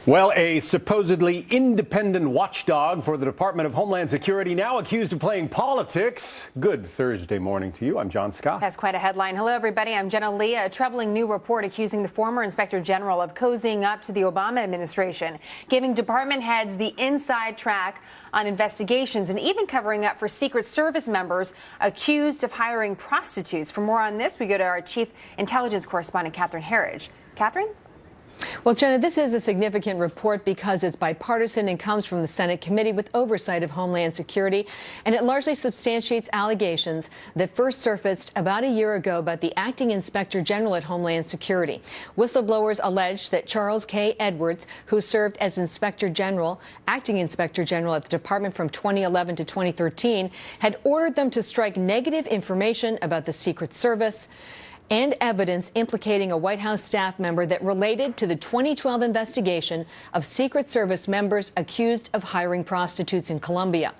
Well, a supposedly independent watchdog for the Department of Homeland Security now accused of playing politics. Good Thursday morning to you. I'm John Scott. That's quite a headline. Hello, everybody. I'm Jenna Lee. A troubling new report accusing the former Inspector General of cozying up to the Obama administration, giving department heads the inside track on investigations and even covering up for Secret Service members accused of hiring prostitutes. For more on this, we go to our Chief Intelligence Correspondent, Catherine Herridge. Catherine? Well, Jenna, this is a significant report because it's bipartisan and comes from the Senate Committee with Oversight of Homeland Security, and it largely substantiates allegations that first surfaced about a year ago about the acting Inspector General at Homeland Security. Whistleblowers allege that Charles K. Edwards, who served as acting Inspector General at the department from 2011 to 2013, had ordered them to strike negative information about the Secret Service and evidence implicating a White House staff member that related to the 2012 investigation of Secret Service members accused of hiring prostitutes in Colombia.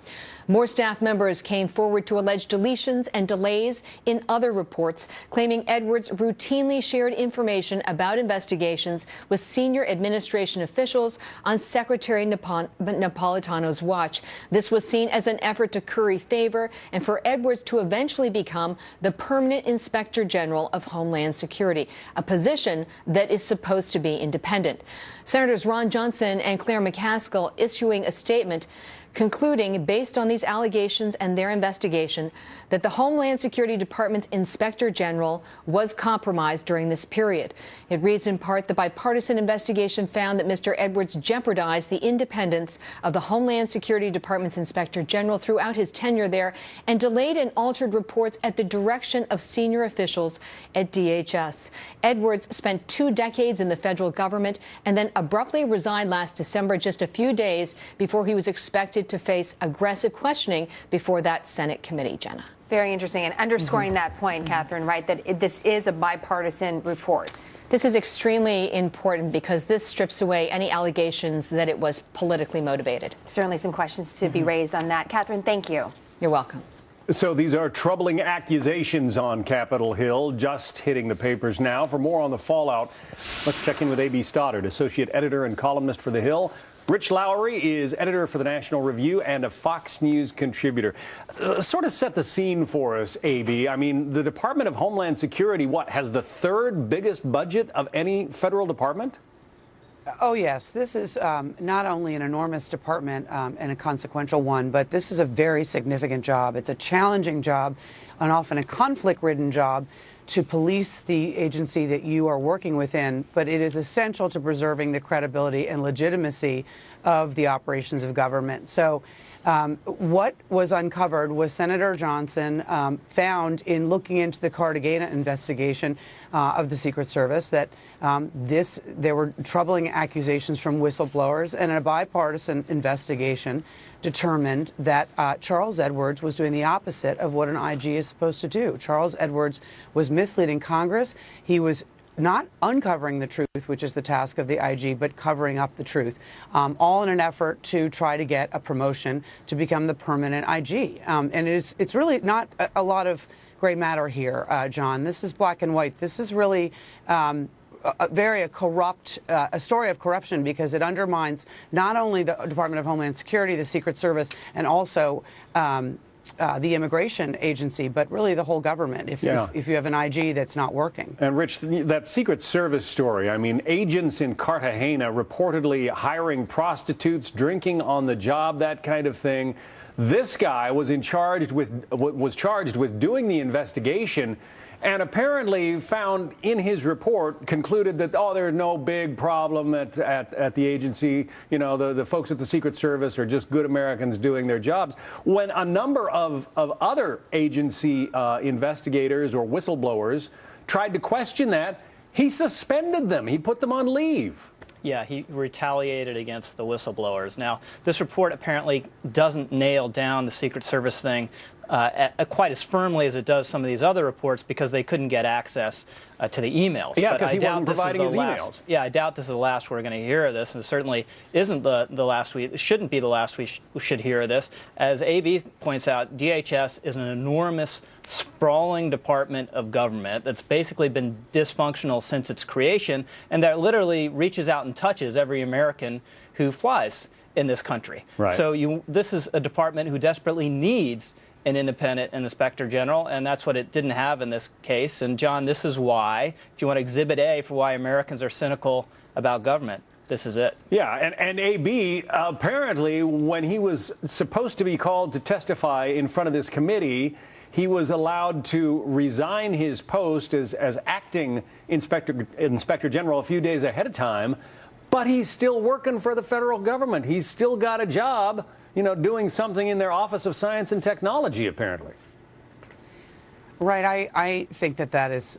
More staff members came forward to allege deletions and delays in other reports, claiming Edwards routinely shared information about investigations with senior administration officials on Secretary Napolitano's watch. This was seen as an effort to curry favor and for Edwards to eventually become the permanent Inspector General of Homeland Security, a position that is supposed to be independent. Senators Ron Johnson and Claire McCaskill issuing a statement concluding, based on these allegations and their investigation, that the Homeland Security Department's Inspector General was compromised during this period. It reads in part, the bipartisan investigation found that Mr. Edwards jeopardized the independence of the Homeland Security Department's Inspector General throughout his tenure there and delayed and altered reports at the direction of senior officials at DHS. Edwards spent 2 decades in the federal government and then abruptly resigned last December, just a few days before he was expected to face aggressive questioning before that Senate committee, Jenna. Very interesting, and underscoring that point, Catherine, right, that this is a bipartisan report. This is extremely important because this strips away any allegations that it was politically motivated. Certainly some questions to be raised on that. Catherine, thank you. You're welcome. So these are troubling accusations on Capitol Hill, just hitting the papers now. For more on the fallout, let's check in with A.B. Stoddard, associate editor and columnist for The Hill. Rich Lowry is editor for the National Review and a Fox News contributor. Sort of set the scene for us, A.B. I mean, the Department of Homeland Security, has the 3rd biggest budget of any federal department? Oh, yes. This is not only an enormous department and a consequential one, but this is a very significant job. It's a challenging job and often a conflict-ridden job to police the agency that you are working within, but it is essential to preserving the credibility and legitimacy of the operations of government. So what was uncovered was Senator Johnson found in looking into the Cartagena investigation of the Secret Service that there were troubling accusations from whistleblowers, and a bipartisan investigation determined that Charles Edwards was doing the opposite of what an IG is supposed to do. Charles Edwards was misleading Congress. He was not uncovering the truth, which is the task of the IG, but covering up the truth, all in an effort to try to get a promotion to become the permanent IG. And it's really not a lot of gray matter here, John. This is black and white. This is really a story of corruption, because it undermines not only the Department of Homeland Security, the Secret Service, and also the immigration agency, but really the whole government if you have an IG that's not working. And Rich, that Secret Service story, I mean, agents in Cartagena reportedly hiring prostitutes, drinking on the job, that kind of thing. This guy was charged with doing the investigation, and apparently found in his report, concluded that, there's no big problem at the agency. You know, the folks at the Secret Service are just good Americans doing their jobs. When a number of other agency investigators or whistleblowers tried to question that, he suspended them. He put them on leave. Yeah, he retaliated against the whistleblowers. Now, this report apparently doesn't nail down the Secret Service thing quite as firmly as it does some of these other reports because they couldn't get access to the emails. Yeah, But because I he doubt wasn't this is providing the his last- emails. Yeah, I doubt this is the last we're going to hear of this, and it certainly isn't the last it shouldn't be the last we should hear of this. As AB points out, DHS is an enormous, sprawling department of government that's basically been dysfunctional since its creation, and that literally reaches out and touches every American who flies in this country. Right. So this is a department who desperately needs an independent inspector general, and that's what it didn't have in this case. And John, this is why, if you want Exhibit A for why Americans are cynical about government, this is it. Yeah, and AB, apparently, when he was supposed to be called to testify in front of this committee, he was allowed to resign his post as acting inspector general a few days ahead of time, but he's still working for the federal government. He's still got a job, doing something in their Office of Science and Technology, apparently. Right. I think that is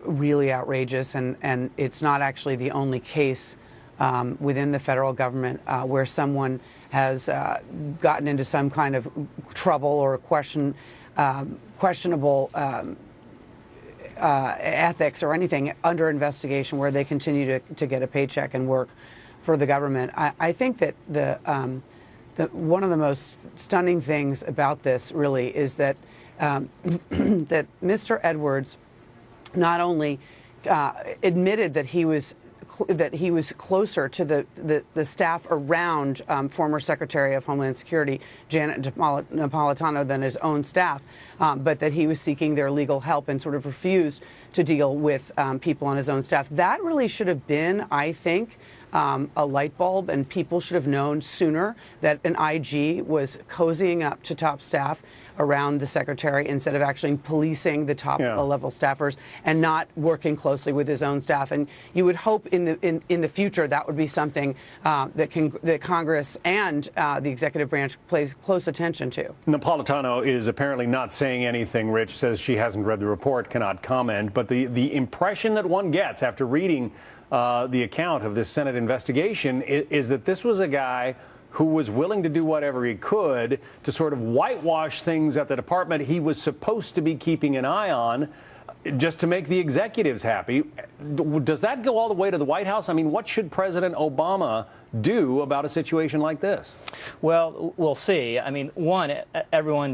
really outrageous, and it's not actually the only case within the federal government where someone has gotten into some kind of trouble or questionable ethics or anything under investigation where they continue to get a paycheck and work for the government. I think that one of the most stunning things about this really is that that Mr. Edwards not only admitted that he was closer to the staff around former Secretary of Homeland Security Janet Napolitano than his own staff, but that he was seeking their legal help and sort of refused to deal with people on his own staff. That really should have been, I think, a light bulb, and people should have known sooner that an IG was cozying up to top staff around the secretary instead of actually policing the top level staffers and not working closely with his own staff. And you would hope in the future that would be something that Congress and the executive branch pays close attention to. Napolitano is apparently not saying anything. Rich says she hasn't read the report, cannot comment. But the impression that one gets after reading the account of this Senate investigation is that this was a guy who was willing to do whatever he could to sort of whitewash things at the department he was supposed to be keeping an eye on just to make the executives happy. Does that go all the way to the White House? I mean, what should President Obama do about a situation like this? Well, we'll see. I mean,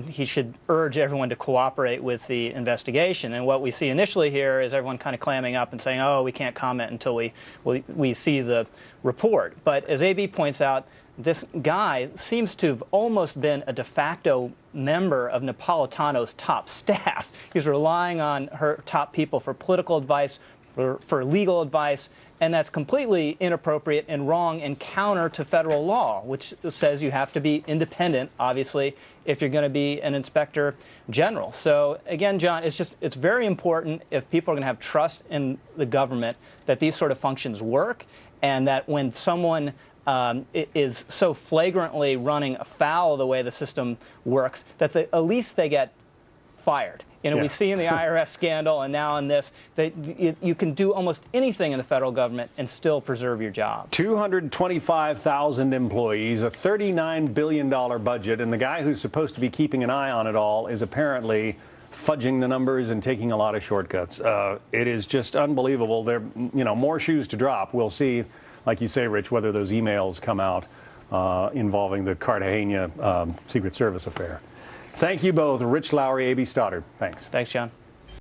he should urge everyone to cooperate with the investigation. And what we see initially here is everyone kind of clamming up and saying, oh, we can't comment until we see the report. But as AB points out, this guy seems to have almost been a de facto member of Napolitano's top staff. He's relying on her top people for political advice, for legal advice, and that's completely inappropriate and wrong and counter to federal law, which says you have to be independent, obviously, if you're going to be an inspector general. So again, John, it's very important if people are going to have trust in the government that these sort of functions work, and that when someone is so flagrantly running afoul of the way the system works, that at least they get fired. We see in the IRS scandal and now in this, that you can do almost anything in the federal government and still preserve your job. 225,000 employees, a $39 billion budget, and the guy who's supposed to be keeping an eye on it all is apparently fudging the numbers and taking a lot of shortcuts. It is just unbelievable. There, more shoes to drop. We'll see, like you say, Rich, whether those emails come out involving the Cartagena Secret Service affair. Thank you both, Rich Lowry, A.B. Stoddard. Thanks. Thanks, John.